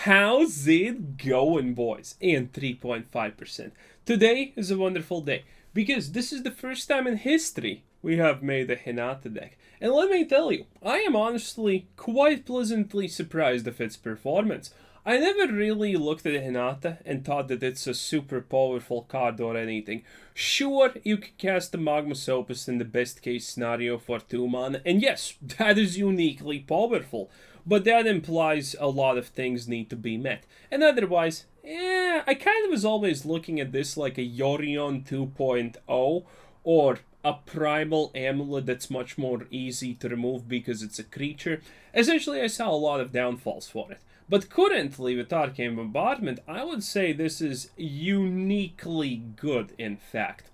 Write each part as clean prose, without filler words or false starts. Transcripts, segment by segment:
How's it going, boys? And 3.5%. Today is a wonderful day because this is the first time in history we have made a Hinata deck. And let me tell you, I am honestly quite pleasantly surprised of its performance. I never really looked at Hinata and thought that it's a super powerful card or anything. Sure, you can cast the Magma Opus in the best case scenario for 2 mana, and yes, that is uniquely powerful. But that implies a lot of things need to be met. And otherwise, I kind of was always looking at this like a Yorion 2.0 or a primal amulet that's much more easy to remove because it's a creature. Essentially, I saw a lot of downfalls for it. But currently, with Arcane Bombardment, I would say this is uniquely good, in fact.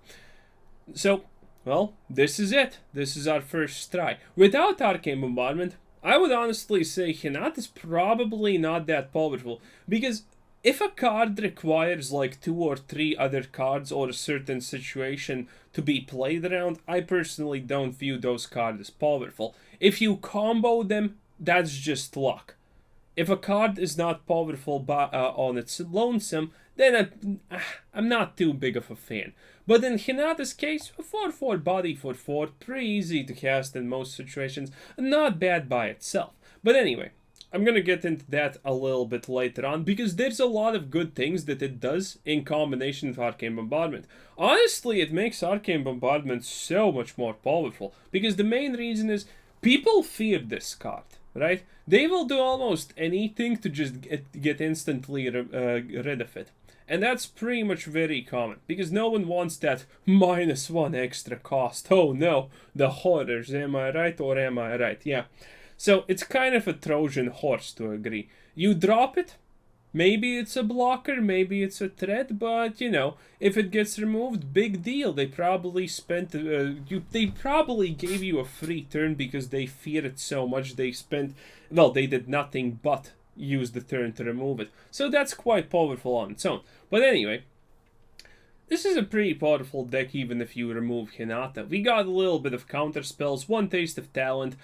So, well, this is it. This is our first try. Without Arcane Bombardment, I would honestly say Hinata is probably not that powerful, because if a card requires like 2 or 3 other cards or a certain situation to be played around, I personally don't view those cards as powerful. If you combo them, that's just luck. If a card is not powerful on its lonesome, then I'm not too big of a fan. But in Hinata's case, a 4/4 body for 4, pretty easy to cast in most situations, not bad by itself. But anyway, I'm gonna get into that a little bit later on, because there's a lot of good things that it does in combination with Arcane Bombardment. Honestly, it makes Arcane Bombardment so much more powerful, because the main reason is people fear this card, right? They will do almost anything to just get instantly rid of it. And that's pretty much very common, because no one wants that -1 extra cost. Oh no, the horrors, am I right or am I right? Yeah. So it's kind of a Trojan horse to agree. You drop it, maybe it's a blocker, maybe it's a threat, but you know, if it gets removed, big deal. They probably spent, they probably gave you a free turn because they fear it so much. They did nothing but use the turn to remove it. So that's quite powerful on its own. But anyway, this is a pretty powerful deck even if you remove Hinata. We got a little bit of counter spells, one taste of talent,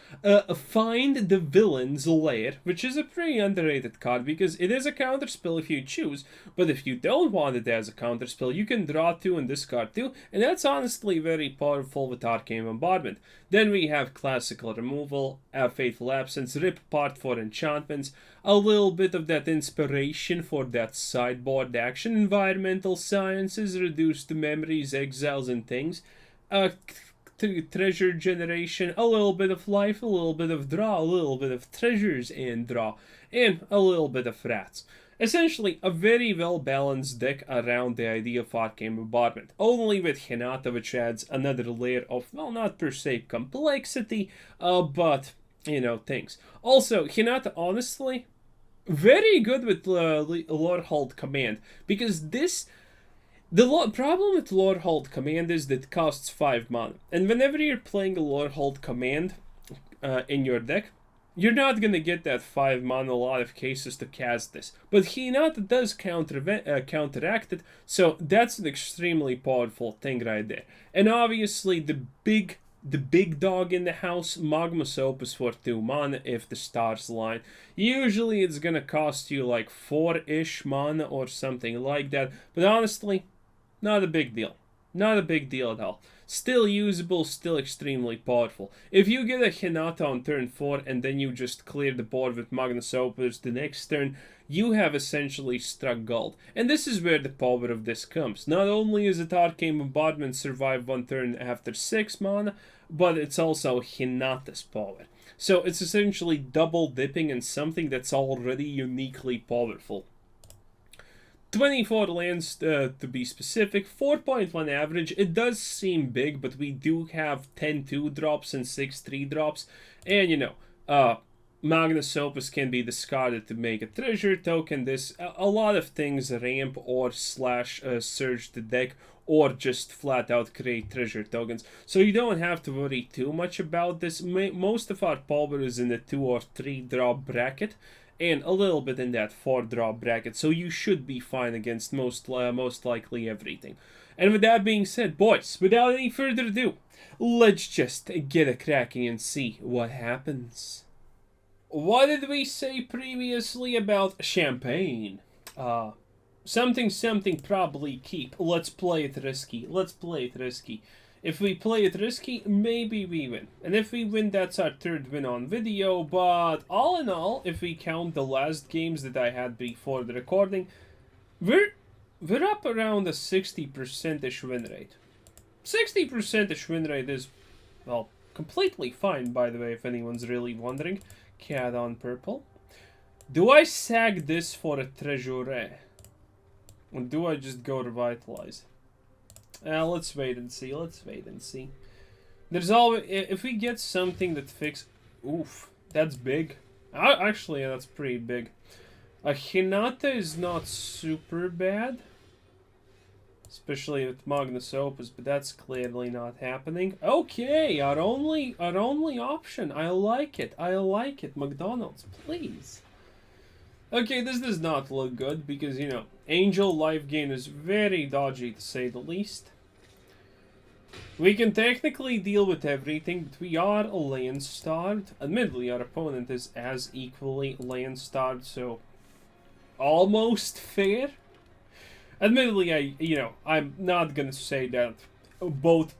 find the villain's lair, which is a pretty underrated card because it is a counter spell if you choose, but if you don't want it as a counter spell, you can draw 2 and discard 2, and that's honestly very powerful with Arcane Bombardment. Then we have classical removal, Fateful Absence, rip apart for enchantments, a little bit of that inspiration for that sideboard action, environmental sciences, reduced to memories, exiles, and things, treasure generation, a little bit of life, a little bit of draw, a little bit of treasures and draw, and a little bit of rats. Essentially, a very well-balanced deck around the idea of Arcane Bombardment. Only with Hinata, which adds another layer of, well, not per se complexity, but, you know, things. Also, Hinata, honestly, very good with Lorehold Command, because the problem with Lorehold Command is that it costs 5 mana, and whenever you're playing a Lorehold Command in your deck, you're not going to get that 5 mana in a lot of cases to cast this. But Hinata does counteract it, so that's an extremely powerful thing right there. And obviously the big dog in the house, Magma Opus for 2 mana if the stars align. Usually it's going to cost you like 4-ish mana or something like that, but honestly, not a big deal. Not a big deal at all. Still usable, still extremely powerful. If you get a Hinata on turn 4 and then you just clear the board with Magma Opus the next turn, you have essentially struck gold. And this is where the power of this comes. Not only is it Arcane Bombardment survive 1 turn after 6 mana, but it's also Hinata's power. So it's essentially double dipping in something that's already uniquely powerful. 24 lands to be specific, 4.1 average. It does seem big, but we do have 10 2-drops and 6 3-drops. And you know, Magma Opus can be discarded to make a treasure token. A lot of things ramp or slash surge the deck, or just flat out create treasure tokens. So you don't have to worry too much about this. Most of our power is in the 2 or 3 drop bracket, and a little bit in that 4-drop bracket, so you should be fine against most likely everything. And with that being said, boys, without any further ado, let's just get a cracking and see what happens. what did we say previously about champagne? Something probably keep. Let's play it risky. Let's play it risky. If we play it risky, maybe we win. And if we win, that's our third win on video. But all in all, if we count the last games that I had before the recording, we're up around a 60%-ish win rate. 60%-ish win rate is, well, completely fine, by the way, if anyone's really wondering. Cat on purple. Do I sag this for a treasure? Or do I just go Revitalize? Let's wait and see. Let's wait and see. There's always... If we get something that fixes... Oof. That's big. Actually, yeah, that's pretty big. Hinata is not super bad. Especially with Magma Opus, but that's clearly not happening. Okay, our only option. I like it. I like it. McDonald's, please. Okay, this does not look good because, you know, Angel life gain is very dodgy to say the least. We can technically deal with everything, but we are land-starved. Admittedly, our opponent is as equally land-starved, so almost fair. Admittedly, I'm not gonna say that both.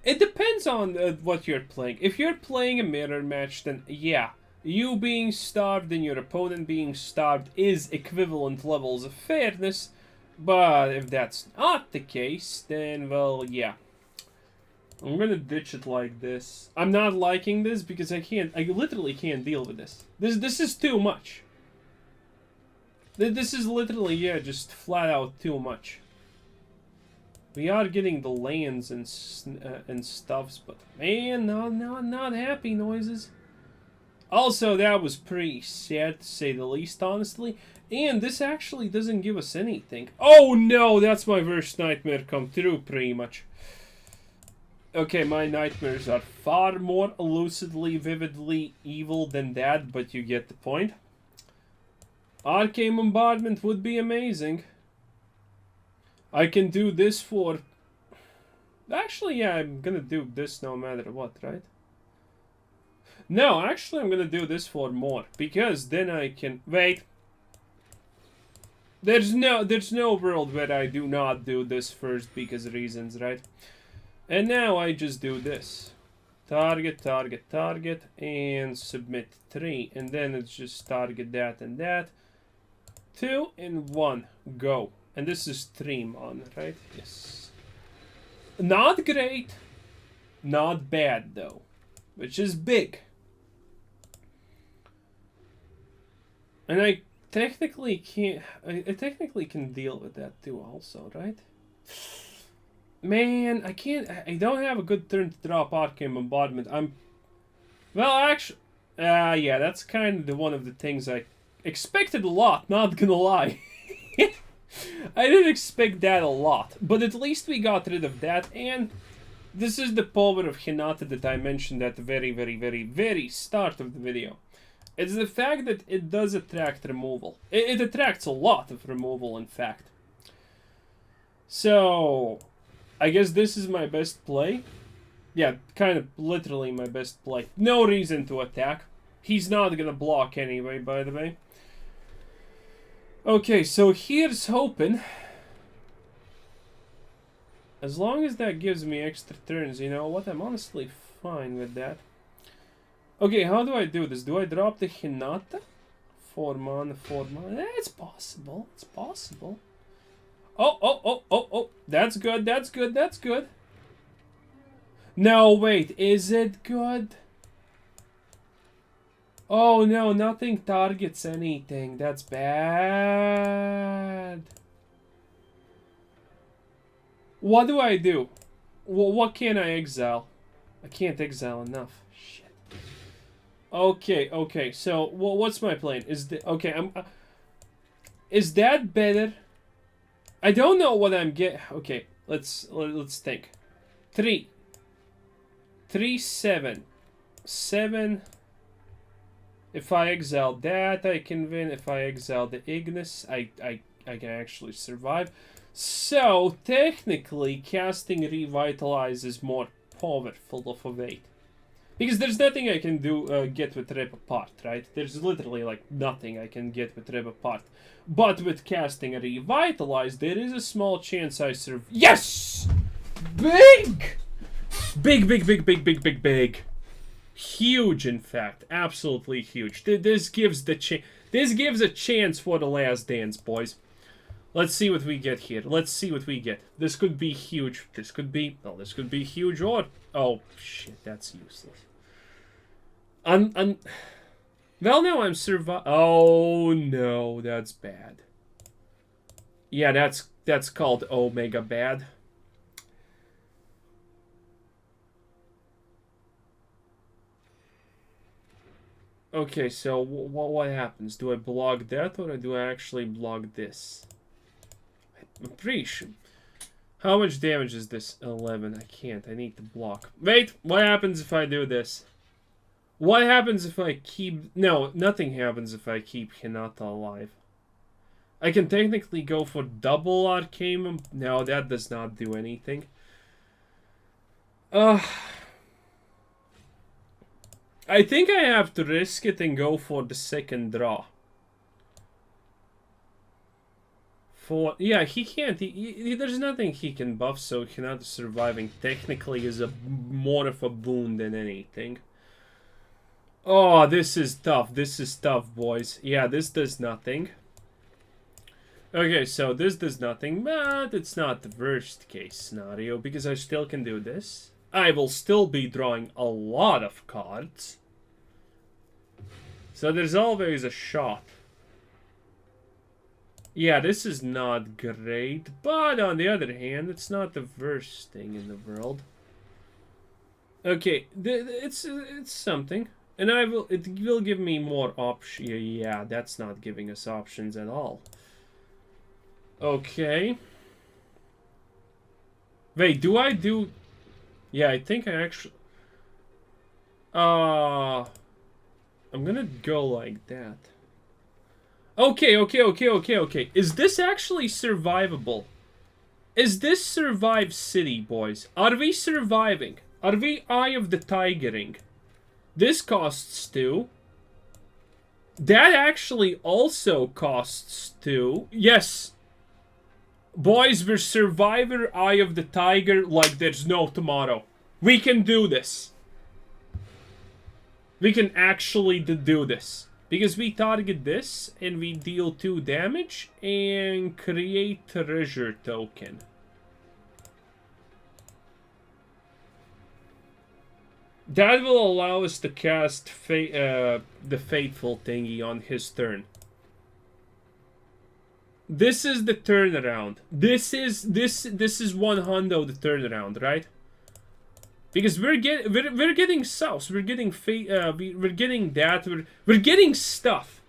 It depends on what you're playing. If you're playing a mirror match, then yeah, you being starved and your opponent being starved is equivalent levels of fairness. But if that's not the case, then well, yeah. I'm gonna ditch it like this. I'm not liking this because I literally can't deal with this. This is too much. This is literally, yeah, just flat out too much. We are getting the lands and stuffs, but man, not happy noises. Also, that was pretty sad to say the least, honestly. And this actually doesn't give us anything. Oh no, that's my worst nightmare come true, pretty much. Okay, my nightmares are far more lucidly, vividly evil than that, but you get the point. Arcane Bombardment would be amazing. I can do this for... Actually, yeah, I'm gonna do this no matter what, right? No, actually, I'm gonna do this for more. Because then I can... Wait. There's no world where I do not do this first because of reasons, right? And now I just do this. Target, target, target, and submit 3. And then it's just target that and that. 2 and 1, go. And this is 3 mana, right? Yes. Not great. Not bad, though. Which is big. And I technically can't... I technically can deal with that too also, right? Man, I can't... I don't have a good turn to drop Arcane Bombardment. Well, actually... yeah, that's kind of one of the things I... expected a lot, not gonna lie. I didn't expect that a lot, but at least we got rid of that, and this is the power of Hinata that I mentioned at the very start of the video. It's the fact that it does attract removal. It attracts a lot of removal, in fact. So, I guess this is my best play. Yeah, kind of literally my best play. No reason to attack. He's not gonna block anyway, by the way. Okay, so here's hoping. As long as that gives me extra turns, you know what? I'm honestly fine with that. Okay, how do I do this? Do I drop the Hinata? 4 mana, 4 mana. It's possible. It's possible. Oh. That's good, that's good, that's good. No, wait. Is it good? Oh no, nothing targets anything. That's bad. What do I do? What can I exile? I can't exile enough. Shit. Okay. So, what's my plan? Is is that better? I don't know what I'm getting. Okay, let's think. 3, 7, 7. If I exile that, I can win. If I exile the Ignis, I can actually survive. So, technically, casting Revitalize is more powerful of a weight. Because there's nothing I can do, get with Rip Apart, right? There's literally, like, nothing I can get with Rip Apart. But with casting a Revitalize, there is a small chance I survive. Yes! Big! Big, big, big, big, big, big, big. Huge, in fact. Absolutely huge. This gives a chance for the last dance, boys. Let's see what we get here. Let's see what we get. This could be huge. This could be... Oh, this could be huge or... Oh, shit, that's useless. Well, no, I'm surviving. Oh, no, that's bad. Yeah, that's called Omega bad. Okay, so what happens? Do I block that or do I actually block this? I'm pretty sure. How much damage is this? 11. I can't. I need to block. Wait, what happens if I do this? What happens if I keep... No, nothing happens if I keep Hinata alive. I can technically go for double Arcane. No, that does not do anything. I think I have to risk it and go for the second draw. Yeah, he can't. There's nothing he can buff, so Hinata surviving technically is more of a boon than anything. Oh, this is tough. This is tough, boys. Yeah, this does nothing. Okay, so this does nothing, but it's not the worst case scenario, because I still can do this. I will still be drawing a lot of cards. So there's always a shot. Yeah, this is not great, but on the other hand, it's not the worst thing in the world. Okay, it's something, and it will give me more options. Yeah, that's not giving us options at all. Okay. Wait, do I do? Yeah, I think I actually. I'm gonna go like that. Okay. Is this actually survivable? Is this survive city, boys? Are we surviving? Are we Eye of the Tigering? This costs 2. That actually also costs 2. Yes. Boys, we're Survivor Eye of the Tiger like there's no tomorrow. We can do this. We can actually do this. Because we target this, and we deal 2 damage, and create treasure token. That will allow us to cast the Fateful thingy on his turn. This is the turnaround. This is 100 the turnaround, right? Because we're getting sauce, we're getting we're getting that, we're getting stuff,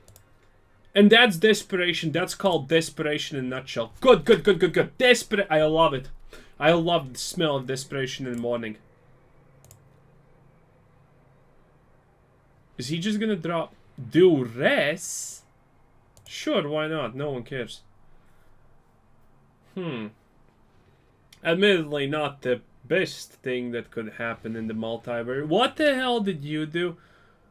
and that's desperation. That's called desperation in a nutshell. Good. Desperate. I love it. I love the smell of desperation in the morning. Is he just gonna drop Duress? Sure, why not? No one cares. Admittedly, not the best thing that could happen in the multiverse. What the hell did you do?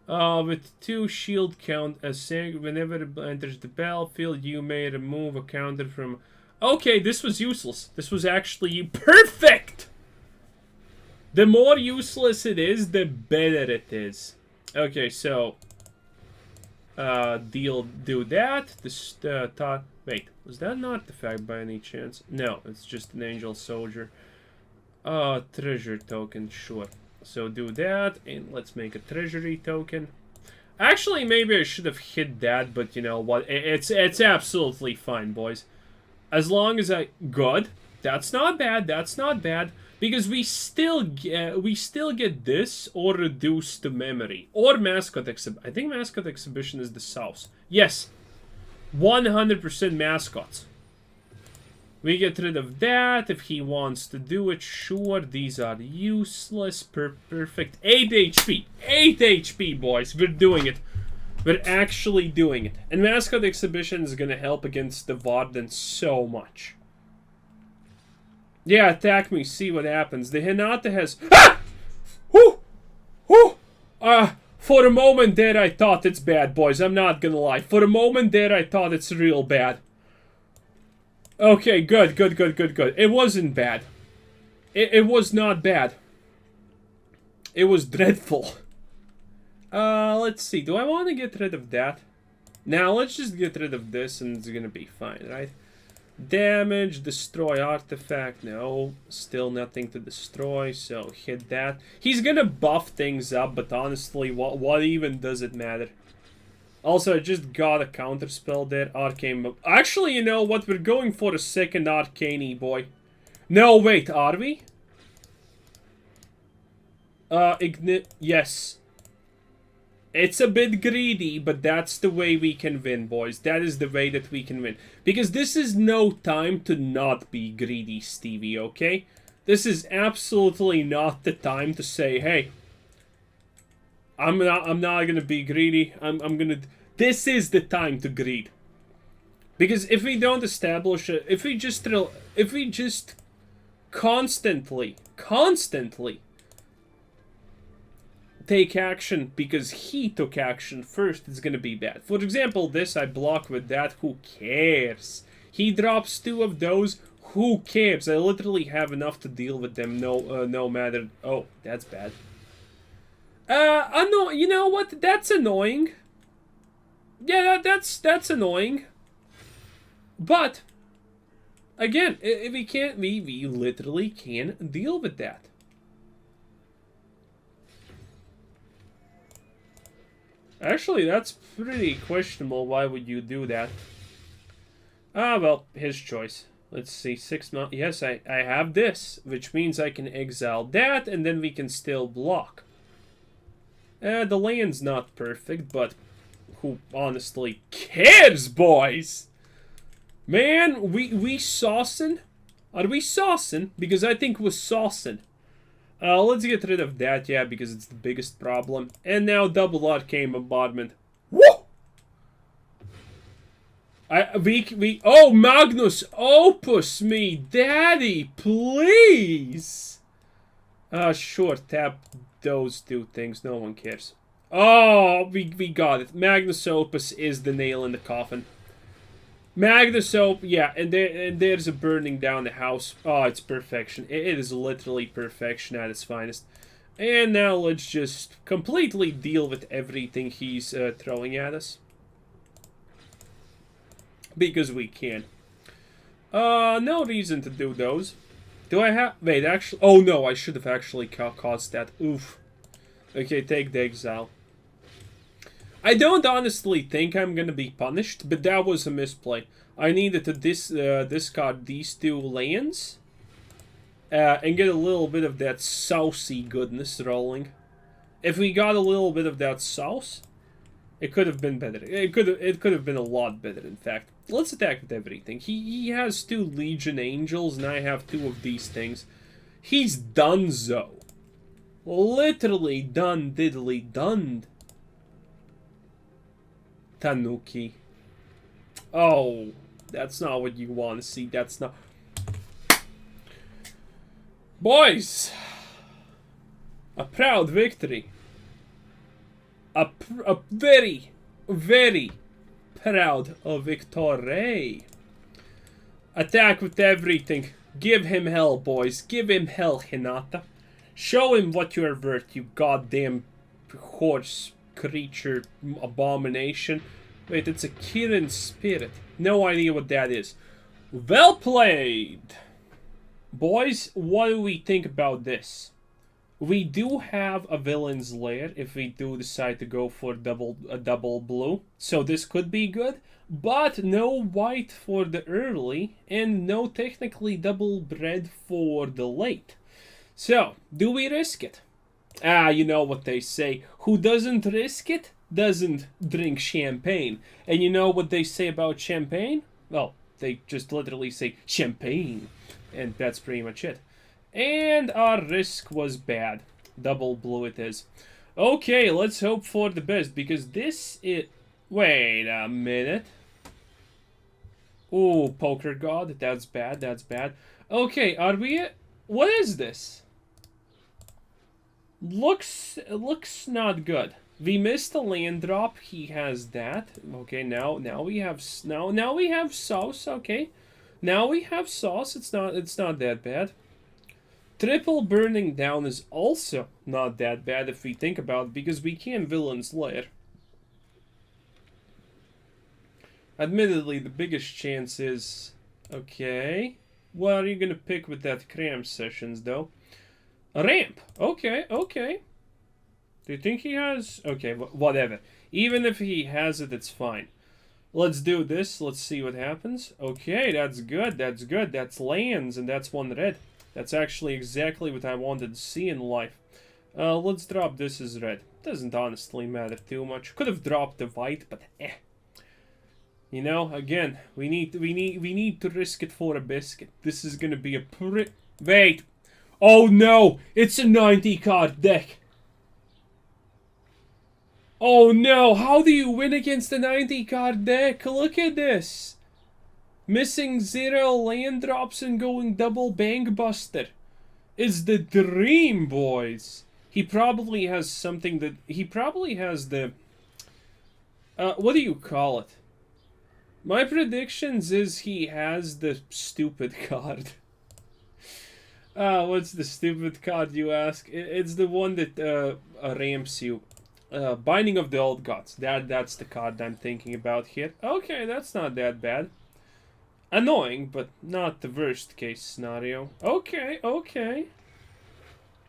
With 2 shield count, whenever it enters the battlefield, you may remove a counter from... Okay, this was useless. This was actually perfect! The more useless it is, the better it is. Okay, so... do that. This, wait, was that an artifact by any chance? No, it's just an angel soldier. Treasure token, sure. So do that, and let's make a treasury token. Actually, maybe I should have hit that, but you know what? It's absolutely fine, boys. As long as good. That's not bad. That's not bad. Because we still get this or reduced to memory or mascot exhibition. I think mascot exhibition is the sauce. Yes, 100% mascots. We get rid of that if he wants to do it. Sure, these are useless. Perfect. 8 HP. 8 HP, boys. We're doing it. We're actually doing it. And mascot exhibition is gonna help against the Varden so much. Yeah, attack me, see what happens. The Hinata has... Ah! Whoo! Whoo! For a moment there I thought it's bad, boys. I'm not gonna lie. For a moment there I thought it's real bad. Okay, good. It wasn't bad. It was not bad. It was dreadful. Let's see. Do I want to get rid of that? Now, let's just get rid of this and it's gonna be fine, right? Damage, destroy artifact. No, still nothing to destroy, so hit that. He's gonna buff things up, but honestly, what even does it matter? Also, I just got a counter spell there. Arcane. Actually, you know what? We're going for a second Arcane boy. No, wait, are we? Yes. It's a bit greedy, but that's the way we can win, boys. That is the way that we can win. Because this is no time to not be greedy, Stevie, okay? This is absolutely not the time to say, hey, I'm not gonna be greedy. I'm gonna... This is the time to greed. Because if we don't establish it, if we just constantly take action because he took action first, it's gonna be bad. For example, this I block with that, who cares? He drops 2 of those, who cares? I literally have enough to deal with them, no matter... Oh, that's bad. No, you know what? That's annoying. Yeah, that's annoying. But, again, if we can't, we literally can deal with that. Actually, that's pretty questionable. Why would you do that? Ah, well, his choice. Let's see, 6 months. Yes, I have this, which means I can exile that, and then we can still block. The land's not perfect, but who honestly cares, boys? Man, we saucing? Are we saucing? Because I think we're saucing. Let's get rid of that, yeah, because it's the biggest problem. And now double Arcane Bombardment. Woo! Oh, Magnus Opus me, daddy, please! Sure, tap those 2 things, no one cares. Oh, we got it. Magnus Opus is the nail in the coffin. Magnus Opus, yeah, and there's a burning down the house. Oh, it's perfection. It is literally perfection at its finest. And now let's just completely deal with everything he's throwing at us. Because we can. No reason to do those. Do I have... Wait, actually... Oh, no, I should have actually caused that. Oof. Okay, take the exile. I don't honestly think I'm gonna be punished, but that was a misplay. I needed to discard these 2 lands. And get a little bit of that saucy goodness rolling. If we got a little bit of that sauce, it could have been better. It could have been a lot better, in fact. Let's attack with everything. He has 2 Legion Angels, and I have 2 of these things. He's donezo. Literally done diddly done. Tanuki. Oh, that's not what you want to see. That's not... Boys! A proud victory. A very, very proud victory. Attack with everything. Give him hell, boys. Give him hell, Hinata. Show him what you're worth, you goddamn horse creature abomination. Wait, it's a Kirin spirit. No idea what that is. Well played! Boys, what do we think about this? We do have a villain's lair if we do decide to go for double blue. So this could be good. But no white for the early and no technically double red for the late. So, do we risk it? Ah, you know what they say. Who doesn't risk it doesn't drink champagne. And you know what they say about champagne? Well, they just literally say champagne. And that's pretty much it. And our risk was bad. Double blue it is. Okay, let's hope for the best, because this is... Wait a minute. Ooh, Poker God. That's bad, that's bad. Okay, are we... What is this? looks not good. We missed a land drop. He has that. Okay, now we have now we have sauce. Okay, now we have sauce. It's not that bad. Triple burning down is also not that bad if we think about it, because we can villain's Lair. Admittedly, the biggest chance is... Okay. What are you gonna pick with that cram sessions, though? A ramp. Okay, okay. Do you think he has... Okay, whatever. Even if he has it, it's fine. Let's do this. Let's see what happens. Okay, that's good. That's good. That's lands, and that's one red. That's actually exactly what I wanted to see in life. Let's drop this as red. Doesn't honestly matter too much. Could have dropped the white, but eh. You know, again, we need to risk it for a biscuit. This is gonna be a wait. Oh no, it's a 90 card deck. Oh no, how do you win against a 90 card deck? Look at this. Missing 0 land drops and going double Bankbuster. It's the dream, boys. He probably has something that... He probably has the... what do you call it? My predictions is he has the stupid card. What's the stupid card, you ask? It's the one that ramps you. Binding of the Old Gods. That's the card I'm thinking about here. Okay, that's not that bad. Annoying, but not the worst case scenario. Okay, okay.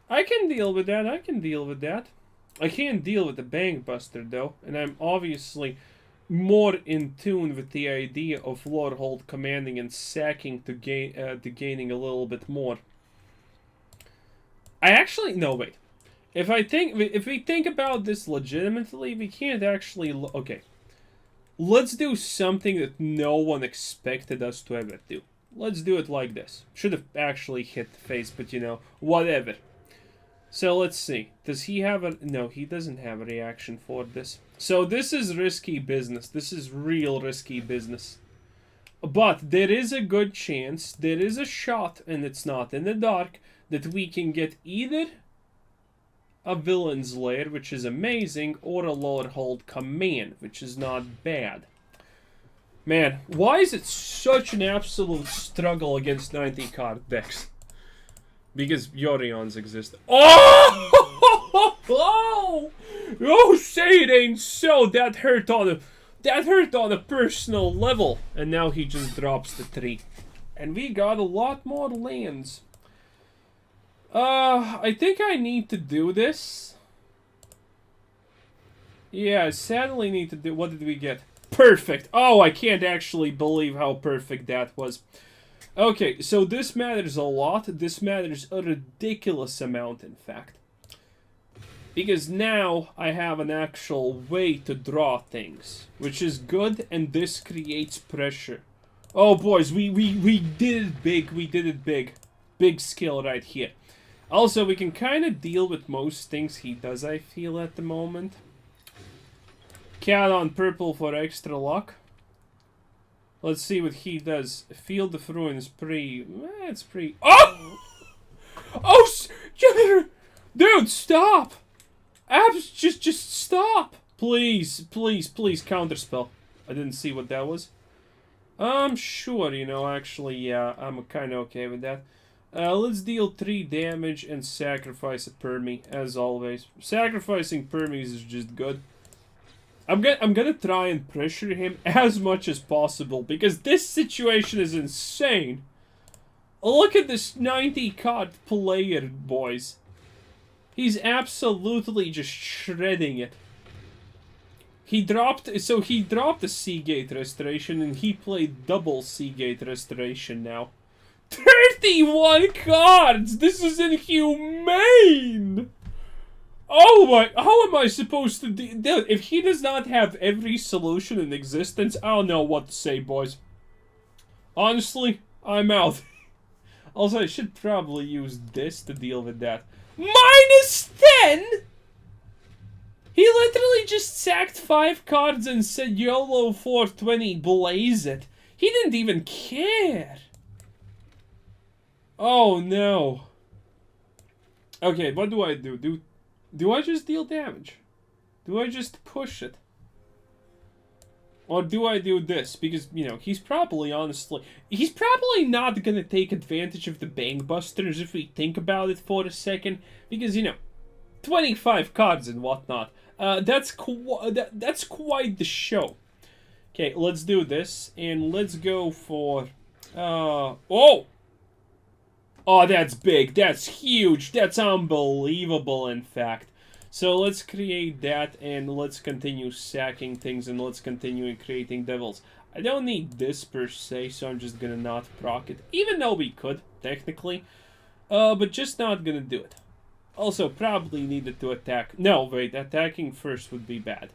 I can deal with that, I can deal with that. I can't deal with the Bankbuster, though. And I'm obviously more in tune with the idea of Lorehold commanding and sacking to gaining a little bit more. I actually... No, wait. If we think about this legitimately, we can't actually... Okay. Let's do something that no one expected us to ever do. Let's do it like this. Should have actually hit the face, but you know, whatever. So let's see. Does he have a... No, he doesn't have a reaction for this. So this is risky business. This is real risky business. But there is a good chance, there is a shot, and it's not in the dark, that we can get either a Villain's Lair, which is amazing, or a Lorehold Command, which is not bad. Man, why is it such an absolute struggle against 90 card decks? Because Yorions exist. Oh! Oh, say it ain't so. That hurt on a personal level. And now he just drops the 3. And we got a lot more lands. I think I need to do this. Yeah, I sadly need to do... What did we get? Perfect! Oh, I can't actually believe how perfect that was. Okay, so this matters a lot. This matters a ridiculous amount, in fact. Because now I have an actual way to draw things. Which is good, and this creates pressure. Oh, boys, we did it big. We did it big. Big skill right here. Also, we can kind of deal with most things he does, I feel, at the moment. Cat on purple for extra luck. Let's see what he does. Field of Ruin is pretty... it's pretty... Oh! Oh! Dude, stop! Abs, just stop! Please, please, please, counterspell. I didn't see what that was. Sure, you know, actually, yeah, I'm kind of okay with that. Let's deal 3 damage and sacrifice a Permy, as always. Sacrificing Permies is just good. I'm gonna try and pressure him as much as possible, because this situation is insane. Look at this 90 card player, boys. He's absolutely just shredding it. He dropped the Seagate Restoration, and he played double Seagate Restoration now. 31 cards! This is inhumane! Oh my, how am I supposed to do... Dude, if he does not have every solution in existence, I don't know what to say, boys. Honestly, I'm out. Also, I should probably use this to deal with that. -10?! He literally just sacked 5 cards and said YOLO 420, blaze it. He didn't even care. Oh no. Okay, what do I do? Do I just deal damage? Do I just push it? Or do I do this? Because, you know, he's probably not gonna take advantage of the Bankbusters if we think about it for a second. Because, you know, 25 cards and whatnot. That's quite the show. Okay, let's do this. And let's go for... oh! Oh, that's big. That's huge. That's unbelievable, in fact. So let's create that, and let's continue sacking things, and let's continue creating devils. I don't need this per se, so I'm just gonna not proc it. Even though we could, technically. But just not gonna do it. Also, probably needed to attack. No, wait, attacking first would be bad.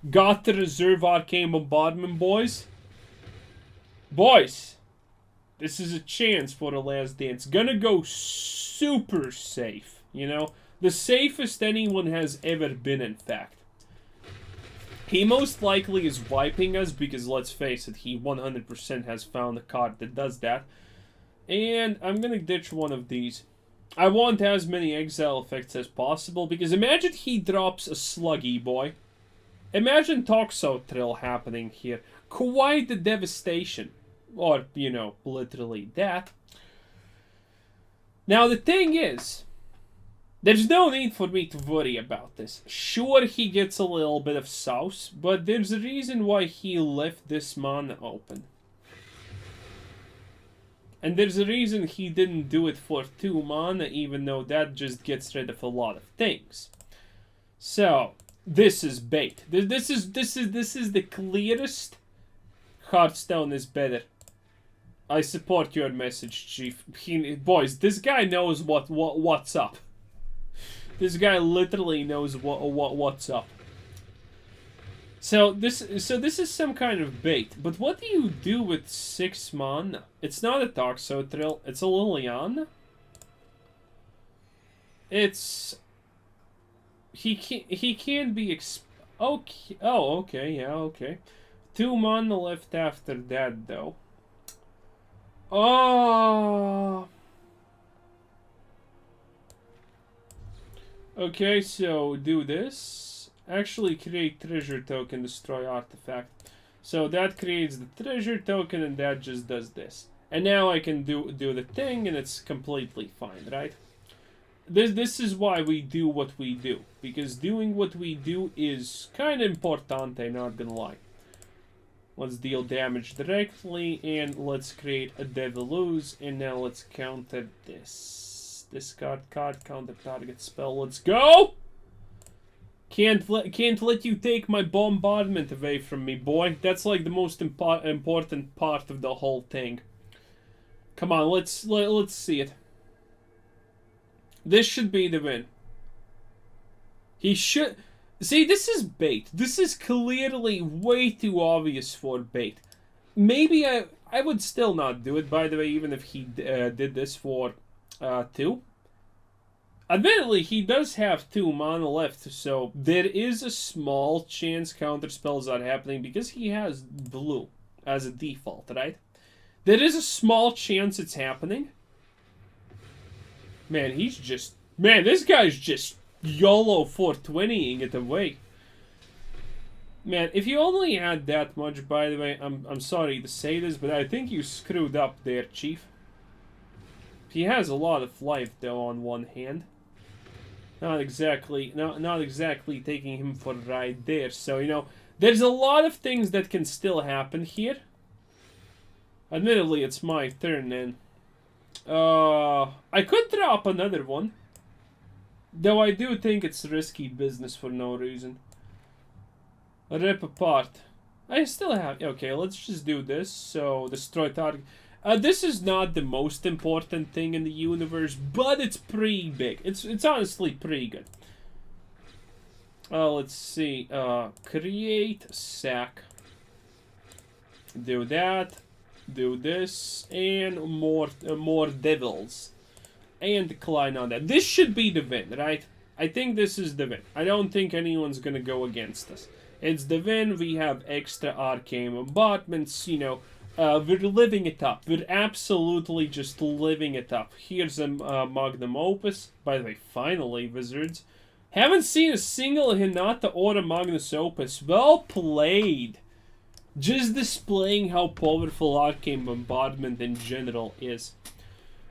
Got to reserve Arcane Bombardment, boys. Boys! This is a chance for the last dance. Gonna go super safe, you know? The safest anyone has ever been, in fact. He most likely is wiping us because, let's face it, he 100% has found a card that does that. And I'm gonna ditch one of these. I want as many exile effects as possible because imagine he drops a Sluggy Boy. Imagine Toxotrill happening here. Quite the devastation. Or, you know, literally that. Now, the thing is, there's no need for me to worry about this. Sure, he gets a little bit of sauce, but there's a reason why he left this mana open. And there's a reason he didn't do it for 2 mana, even though that just gets rid of a lot of things. So, this is bait. This is the clearest. Hearthstone is better. I support your message, Chief. Boys, this guy knows what's up. This guy literally knows what's up. So this is some kind of bait. But what do you do with 6 mana? It's not a Toxotrill. It's a Liliana. It's he can't be okay. Oh, okay, yeah, okay. 2 mana left after that, though. Oh. Okay, so do this. Actually create treasure token, destroy artifact. So that creates the treasure token and that just does this. And now I can do the thing and it's completely fine, right? This is why we do what we do. Because doing what we do is kind of important, I'm not gonna lie. Let's deal damage directly, and let's create a Devilooze, and now let's counter this. Discard card, counter target spell, let's go! Can't let you take my bombardment away from me, boy. That's like the most important part of the whole thing. Come on, let's see it. This should be the win. He should... See, this is bait. This is clearly way too obvious for bait. Maybe I would still not do it, by the way, even if he did this for 2. Admittedly, he does have 2 mana left, so there is a small chance counter spells are happening because he has blue as a default, right? There is a small chance it's happening. Man, he's just... Man, this guy's just... YOLO 420ing it away. Man, if you only had that much, by the way, I'm sorry to say this, but I think you screwed up there, Chief. He has a lot of life, though, on one hand. Not exactly taking him for a ride there. So, you know, there's a lot of things that can still happen here. Admittedly, it's my turn, then. I could drop another one. Though I do think it's risky business for no reason. Rip apart. I still have... Okay, let's just do this. So, destroy target. This is not the most important thing in the universe, but it's pretty big. It's honestly pretty good. Let's see. Create sack. Do that. Do this. And more devils. And decline on that. This should be the win, right? I think this is the win. I don't think anyone's gonna go against us. It's the win. We have extra Arcane Bombardments, you know. We're living it up. We're absolutely just living it up. Here's a Magma Opus. By the way, finally, Wizards. Haven't seen a single Hinata or a Magnus Opus. Well played. Just displaying how powerful Arcane Bombardment in general is.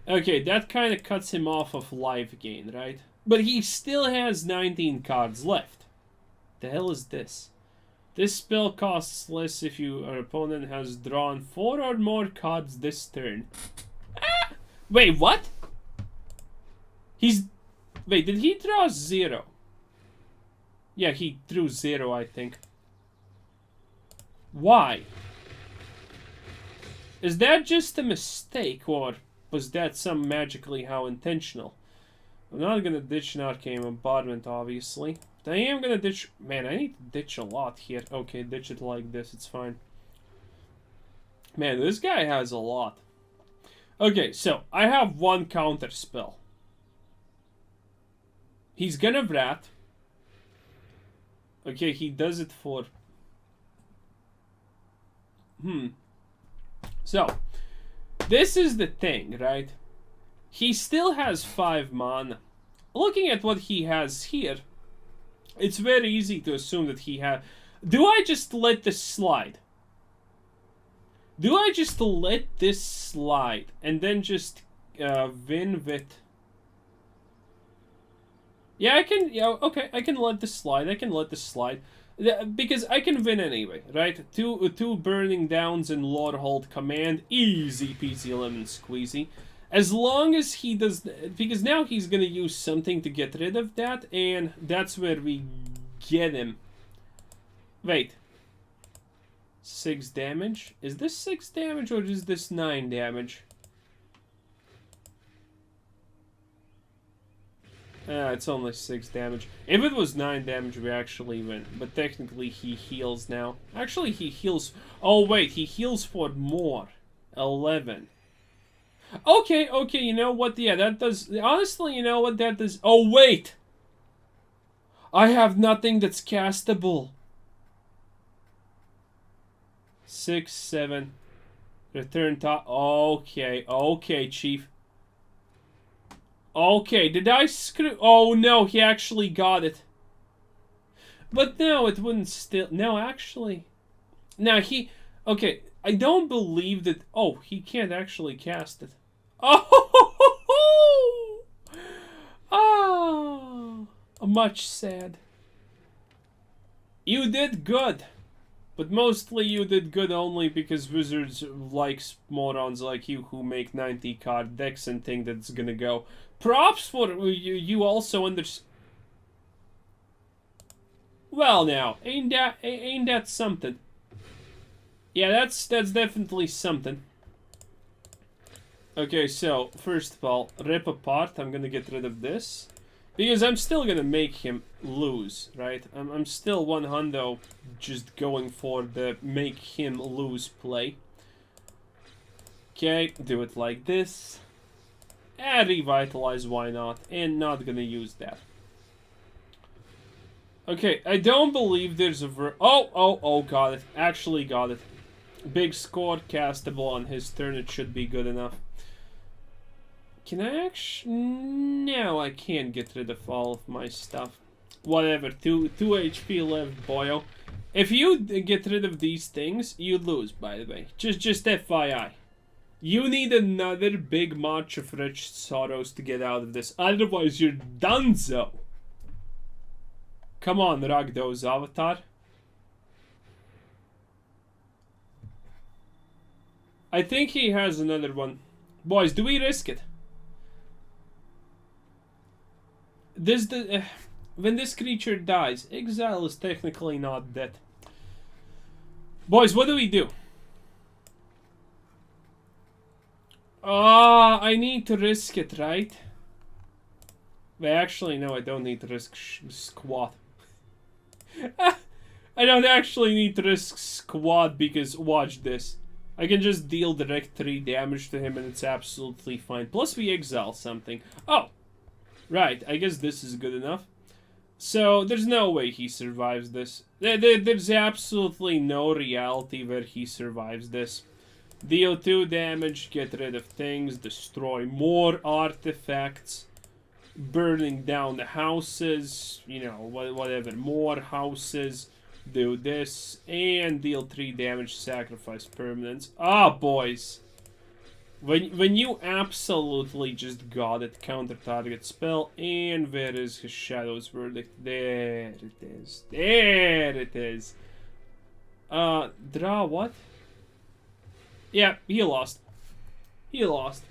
Okay, that kind of cuts him off of life gain, right? But he still has 19 cards left. The hell is this? This spell costs less if your opponent has drawn 4 or more cards this turn. Ah! Wait, what? Wait, did he draw 0? Yeah, he drew 0, I think. Why? Is that just a mistake, or was that some magically how intentional? I'm not gonna ditch an Arcane Bombardment, obviously. But I am gonna ditch... Man, I need to ditch a lot here. Okay, ditch it like this, it's fine. Man, this guy has a lot. Okay, so, I have one counter spell. He's gonna Wrath. Okay, he does it for... So, this is the thing, right? He still has 5 mana. Looking at what he has here, it's very easy to assume that he has... Do I just let this slide? Do I just let this slide and then just win with... Yeah, I can... Yeah, okay, I can let this slide. I can let this slide. Because I can win anyway, right? Two Burning Downs and Lorehold Command. Easy peasy lemon squeezy. As long as he does... Because now he's gonna use something to get rid of that, and that's where we get him. Wait. 6 damage? Is this 6 damage or is this 9 damage? It's only 6 damage. If it was 9 damage, we actually win. But technically, he heals now. Actually, he heals... Oh, wait. He heals for more. 11. Okay, okay. You know what? Yeah, that does... Honestly, you know what that does? Oh, wait! I have nothing that's castable. 6, 7. Return top... Okay, okay, Chief. Okay, did I screw... Oh, no, he actually got it. But no, it wouldn't still... No, actually... Now, he... Okay, I don't believe that... Oh, he can't actually cast it. Oh! Oh! Much sad. You did good. But mostly you did good only because Wizards likes morons like you who make 90 card decks and think that's gonna go. Props for you also Well now, ain't that something? Yeah, that's definitely something. Okay, so first of all, rip apart. I'm gonna get rid of this because I'm still gonna make him lose, right? I'm still 100 just going for the make him lose play. Okay, do it like this. Revitalize, why not? And not gonna use that. Okay, I don't believe there's a Oh, got it. Actually got it. Big score, castable on his turn. It should be good enough. Can I actually... No, I can't get rid of all of my stuff. Whatever, 2 HP left, boyo. If you get rid of these things, you lose, by the way. Just FYI. You need another big march of rich sorrows to get out of this. Otherwise, you're donezo. Come on, Ragdo's avatar. I think he has another one. Boys, do we risk it? When this creature dies, exile is technically not dead. Boys, what do we do? I need to risk it, right? But actually, no, I don't need to risk squad. I don't actually need to risk squad because, watch this. I can just deal direct 3 damage to him and it's absolutely fine. Plus we exile something. Oh! Right, I guess this is good enough. So, there's no way he survives this. There's absolutely no reality where he survives this. Deal 2 damage, get rid of things, destroy more artifacts. burning down the houses, you know, whatever, more houses, do this, and deal 3 damage, sacrifice permanents. Ah, boys. When you absolutely just got it, counter target spell, and where is his Shadow's Verdict? There it is. There it is. Draw what? Yeah, he lost. He lost.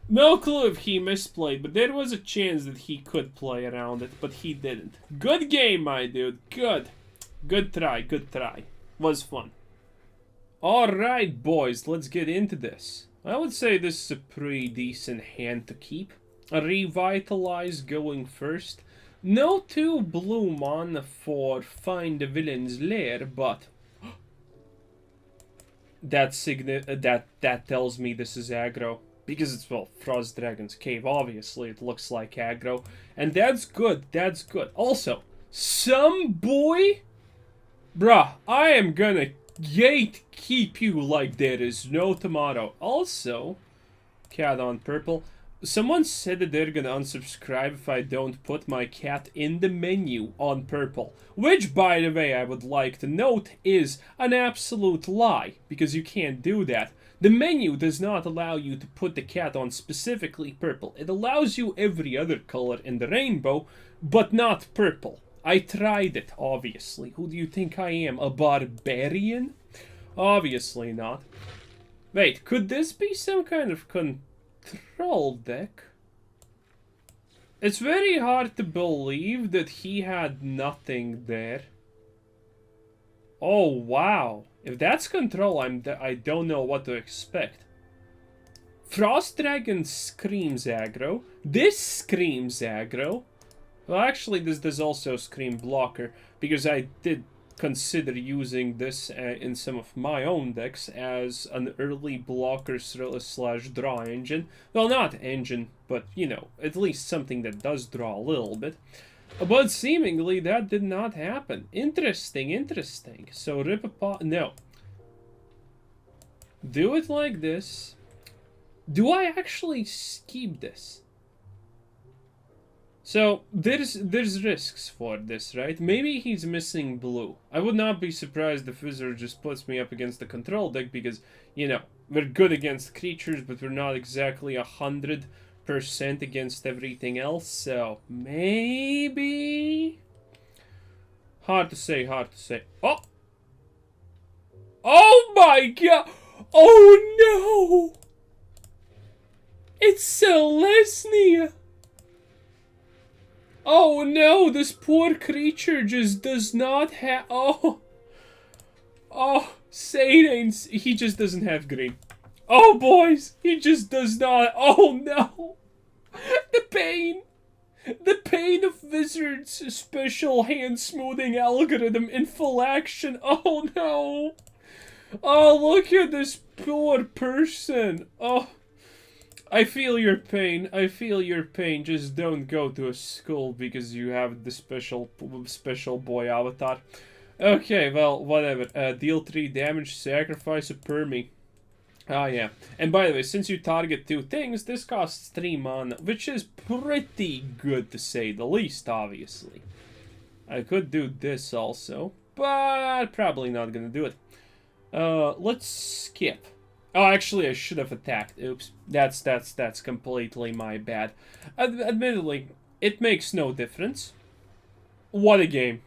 No clue if he misplayed, but there was a chance that he could play around it, but he didn't. Good game, my dude. Good. Good try, good try. Was fun. Alright, boys, let's get into this. I would say this is a pretty decent hand to keep. A Revitalize going first. No 2 blue mana for Find the Villain's Lair, but that tells me this is aggro. Because it's, well, Frost Dragon's Cave, obviously it looks like aggro. And that's good, that's good. Also, some boy... Bruh, I am gonna keep you like there is no tomorrow. Also, cat on purple. Someone said that they're gonna unsubscribe if I don't put my cat in the menu on purple. Which, by the way, I would like to note is an absolute lie. Because you can't do that. The menu does not allow you to put the cat on specifically purple. It allows you every other color in the rainbow, but not purple. I tried it, obviously. Who do you think I am, a barbarian? Obviously not. Wait, could this be some kind of control deck? It's very hard to believe that he had nothing there. Oh, wow. If that's control, I don't know what to expect. Frost Dragon screams aggro. This screams aggro. Well, actually, this does also scream blocker, because I did consider using this in some of my own decks as an early blocker slash draw engine. Well, not engine, but, you know, at least something that does draw a little bit. But seemingly that did not happen. Interesting, interesting. So rip apart. No. Do it like this. Do I actually keep this? So there's risks for this, right? Maybe he's missing blue. I would not be surprised if Wizard just puts me up against the control deck because, you know, we're good against creatures, but we're not exactly 100% against everything else. So maybe hard to say, hard to say. Oh! Oh my god! Oh no! It's Celestia! Oh no, this poor creature just does not have... Oh! Oh, Satan's... He just doesn't have green. Oh, boys! He just does not... Oh no! The pain! The pain of Wizard's special hand smoothing algorithm in full action. Oh no! Oh, look at this poor person. Oh... I feel your pain. I feel your pain. Just don't go to a school because you have the special boy avatar. Okay, well, whatever. Deal 3 damage, sacrifice a permi. Ah, yeah. And by the way, since you target 2 things, this costs 3 mana, which is pretty good to say the least, obviously. I could do this also, but probably not gonna do it. Let's skip. Oh, actually, I should have attacked. Oops. That's completely my bad. Admittedly, it makes no difference. What a game.